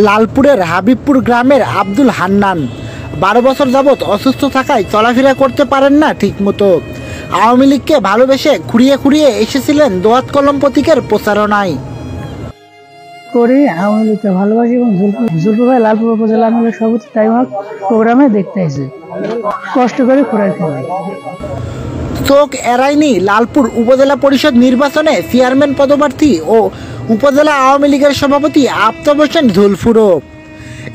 লালপুরের হাবিবপুর গ্রামের আব্দুল হান্নান 12 বছর যাবৎ অসুস্থ থাকায় চলাফেরা করতে পারেন না ঠিকমতো। আওয়ামী লীগকে ভালোবেসে খুঁড়িয়ে খুঁড়িয়ে এসেছিলেন দোয়াত কলম প্রতীকের প্রচারণায়। আওয়ামী লীগকে ভালোবাসি এবং জুলফু ভাই লালপুর উপজেলা আওয়ামী লীগ সভাপতি টাইমআউট প্রোগ্রামে দেখতে এসে কষ্ট করে ঘোরায় ফেলে। চোখ এড়ায়নি লালপুর উপজেলা পরিষদ নির্বাচনে চেয়ারম্যান পদপ্রার্থী ও উপজেলা আওয়ামী লীগের সভাপতি আফতাব হোসেন জুলফুরও।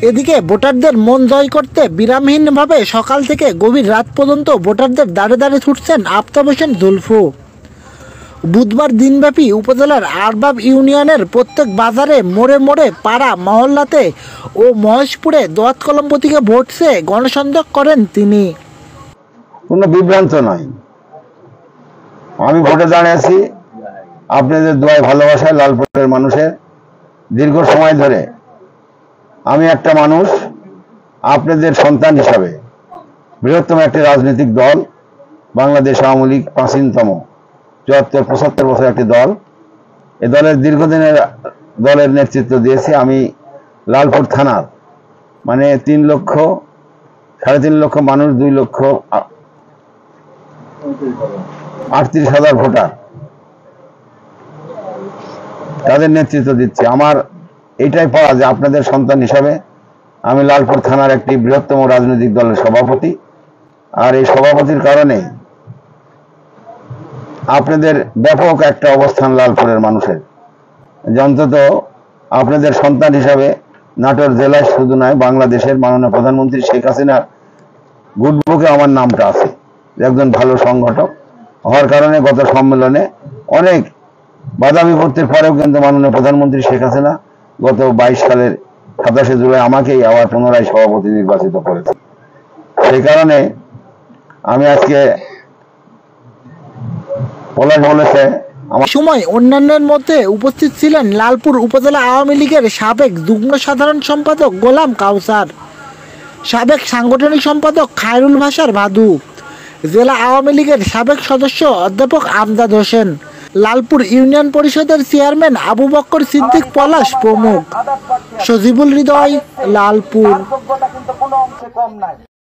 এদিকে ভোটারদের মন জয় করতে বিরামহীনভাবে সকাল থেকে গভীর রাত পর্যন্ত ভোটারদের দাঁড়ে দাঁড়ে ছুটছেন আফতাব হোসেন জুলফু। বুধবার দিনব্যাপী উপজেলার আরবাব ইউনিয়নের প্রত্যেক বাজারে, মোড়ে মোড়ে, পাড়া মহল্লাতে ও মহেশপুরে দোয়াত কলম প্রতীকে ভোট চেয়ে গণসংযোগ করেন তিনি। কোনো বিভ্রান্ত নয়, আমি ভোটে দাঁড়িয়েছি আপনাদের দোয়ায় ভালোবাসায় লালপুরের মানুষের। দীর্ঘ সময় ধরে আমি একটা মানুষ, আপনাদের সন্তান হিসাবে বৃহত্তম একটি রাজনৈতিক দল বাংলাদেশ আওয়ামী লীগ, প্রাচীনতম 74-75 বছর একটি দল। এ দলের দীর্ঘদিনের দলের নেতৃত্ব দিয়েছি আমি। লালপুর থানার মানে 3 লক্ষ, 3.5 লক্ষ মানুষ, 2,38,000 ভোটার, তাদের নেতৃত্ব দিচ্ছে। আমার এইটাই পাওয়া যে আপনাদের সন্তান হিসাবে আমি লালপুর থানার একটি বৃহত্তম রাজনৈতিক দলের সভাপতি। আর এই সভাপতির কারণে আপনাদের ব্যাপক একটা অবস্থান লালপুরের মানুষের, যে অন্তত আপনাদের সন্তান হিসাবে নাটোর জেলায় শুধু নয়, বাংলাদেশের মাননীয় প্রধানমন্ত্রী শেখ হাসিনার গুডবুকে আমার নামটা আছে একজন ভালো সংগঠক হওয়ার কারণে। গত সম্মেলনে অনেক বাধা বিপত্তির পরেও কিন্তু মাননীয় প্রধানমন্ত্রী শেখ হাসিনা গত 22 সালের 27 জুলাই আমাকেই আবার পুনরায় সভাপতি নির্বাচিত করেছে। সেই কারণে আমি আজকে বলেছে। সময় অন্যান্যের মধ্যে উপস্থিত ছিলেন লালপুর উপজেলা আওয়ামী লীগের সাবেক যুগ্ম সাধারণ সম্পাদক গোলাম কাউসার, সাবেক সাংগঠনিক সম্পাদক খায়রুল ভাষার ভাদু, জেলা আওয়ামী লীগের সাবেক সদস্য অধ্যাপক আমজাদ হোসেন, লালপুর ইউনিয়ন পরিষদের চেয়ারম্যান আবু বক্কর সিদ্দিক পলাশ প্রমুখ। সজিবুল হৃদয়, লালপুর।